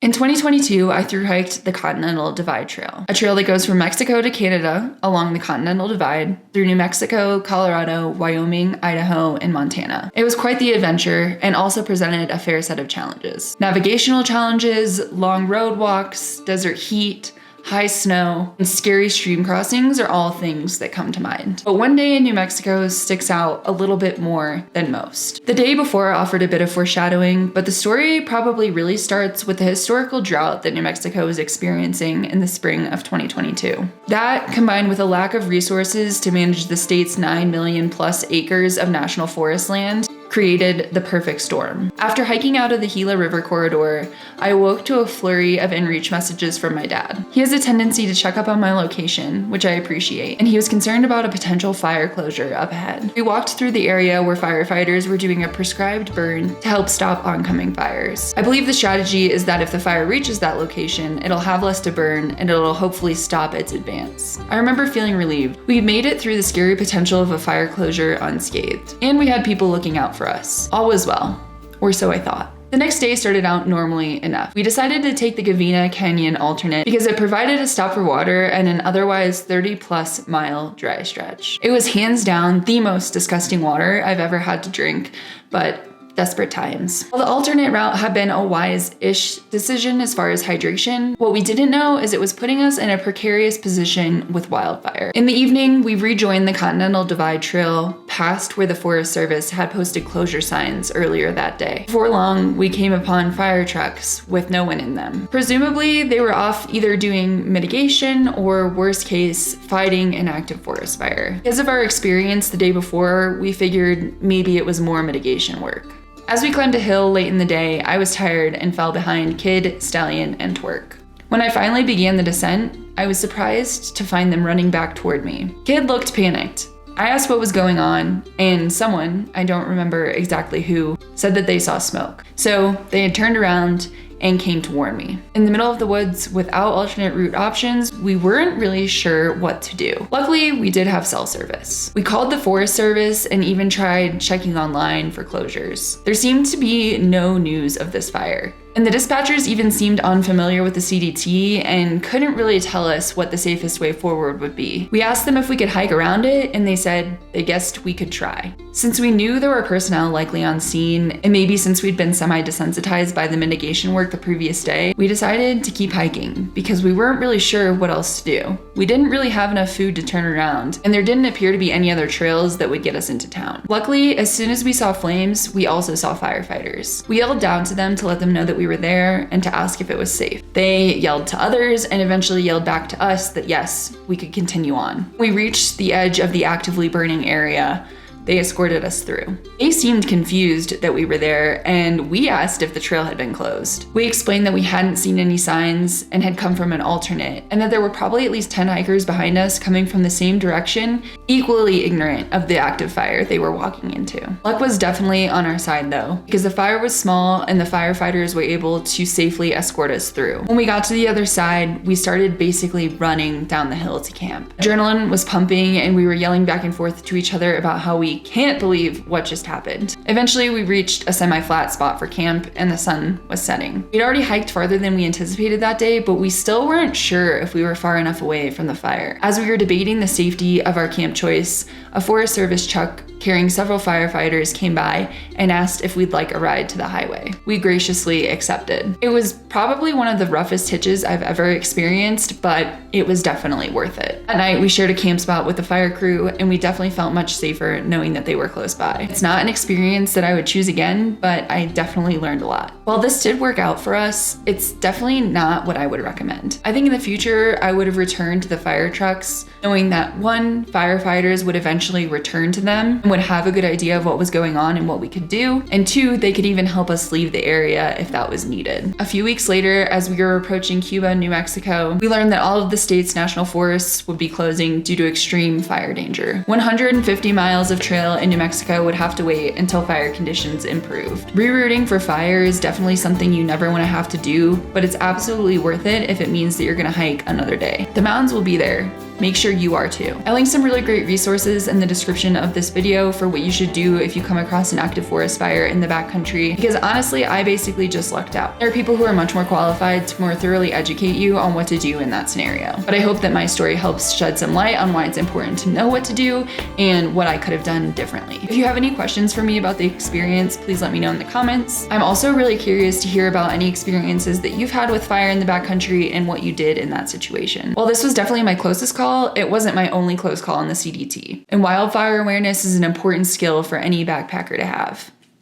In 2022, I thru-hiked the Continental Divide Trail, a trail that goes from Mexico to Canada along the Continental Divide through New Mexico, Colorado, Wyoming, Idaho, and Montana. It was quite the adventure and also presented a fair set of challenges. Navigational challenges, long road walks, desert heat, high snow, and scary stream crossings are all things that come to mind. But one day in New Mexico sticks out a little bit more than most. The day before offered a bit of foreshadowing, but the story probably really starts with the historical drought that New Mexico is experiencing in the spring of 2022. That, combined with a lack of resources to manage the state's 9 million plus acres of national forest land, created the perfect storm. After hiking out of the Gila River corridor, I awoke to a flurry of in-reach messages from my dad. He has a tendency to check up on my location, which I appreciate, and he was concerned about a potential fire closure up ahead. We walked through the area where firefighters were doing a prescribed burn to help stop oncoming fires. I believe the strategy is that if the fire reaches that location, it'll have less to burn and it'll hopefully stop its advance. I remember feeling relieved. We made it through the scary potential of a fire closure unscathed, and we had people looking out for us. All was well, or so I thought. The next day started out normally enough. We decided to take the Gavina Canyon alternate because it provided a stop for water and an otherwise 30+ mile dry stretch. It was hands down the most disgusting water I've ever had to drink, but desperate times. While the alternate route had been a wise-ish decision as far as hydration, what we didn't know is it was putting us in a precarious position with wildfire. In the evening, we rejoined the Continental Divide Trail past where the Forest Service had posted closure signs earlier that day. Before long, we came upon fire trucks with no one in them. Presumably, they were off either doing mitigation or, worst case, fighting an active forest fire. Because of our experience the day before, we figured maybe it was more mitigation work. As we climbed a hill late in the day, I was tired and fell behind Kid, Stallion, and Twerk. When I finally began the descent, I was surprised to find them running back toward me. Kid looked panicked. I asked what was going on, and someone, I don't remember exactly who, said that they saw smoke. So they had turned around and came to warn me. In the middle of the woods, without alternate route options, we weren't really sure what to do. Luckily, we did have cell service. We called the Forest Service and even tried checking online for closures. There seemed to be no news of this fire. And the dispatchers even seemed unfamiliar with the CDT and couldn't really tell us what the safest way forward would be. We asked them if we could hike around it, and they said they guessed we could try. Since we knew there were personnel likely on scene, and maybe since we'd been semi-desensitized by the mitigation work the previous day, we decided to keep hiking because we weren't really sure what else to do. We didn't really have enough food to turn around, and there didn't appear to be any other trails that would get us into town. Luckily, as soon as we saw flames, we also saw firefighters. We yelled down to them to let them know that we were there and to ask if it was safe. They yelled to others and eventually yelled back to us that yes, we could continue on. We reached the edge of the actively burning area. They escorted us through. They seemed confused that we were there, and we asked if the trail had been closed. We explained that we hadn't seen any signs and had come from an alternate, and that there were probably at least 10 hikers behind us coming from the same direction, equally ignorant of the active fire they were walking into. Luck was definitely on our side though, because the fire was small and the firefighters were able to safely escort us through. When we got to the other side, we started basically running down the hill to camp. Adrenaline was pumping and we were yelling back and forth to each other about how we can't believe what just happened. Eventually, we reached a semi-flat spot for camp and the sun was setting. We'd already hiked farther than we anticipated that day, but we still weren't sure if we were far enough away from the fire. As we were debating the safety of our camp choice, a Forest Service truck carrying several firefighters came by and asked if we'd like a ride to the highway. We graciously accepted. It was probably one of the roughest hitches I've ever experienced, but it was definitely worth it. At night, we shared a camp spot with the fire crew, and we definitely felt much safer knowing that they were close by. It's not an experience that I would choose again, but I definitely learned a lot. While this did work out for us, it's definitely not what I would recommend. I think in the future, I would have returned to the fire trucks, knowing that one, firefighters would eventually return to them and would have a good idea of what was going on and what we could do, and two, they could even help us leave the area if that was needed. A few weeks later, as we were approaching Cuba and New Mexico, we learned that all of the state's national forests would be closing due to extreme fire danger. 150 miles of trail in New Mexico would have to wait until fire conditions improved. Rerouting for fire is definitely something you never want to have to do, but it's absolutely worth it if it means that you're going to hike another day. The mountains will be there. make sure you are too. I linked some really great resources in the description of this video for what you should do if you come across an active forest fire in the backcountry, because honestly, I basically just lucked out. There are people who are much more qualified to more thoroughly educate you on what to do in that scenario. But I hope that my story helps shed some light on why it's important to know what to do and what I could have done differently. If you have any questions for me about the experience, please let me know in the comments. I'm also really curious to hear about any experiences that you've had with fire in the backcountry and what you did in that situation. While this was definitely my closest call, it wasn't my only close call in the CDT. And wildfire awareness is an important skill for any backpacker to have.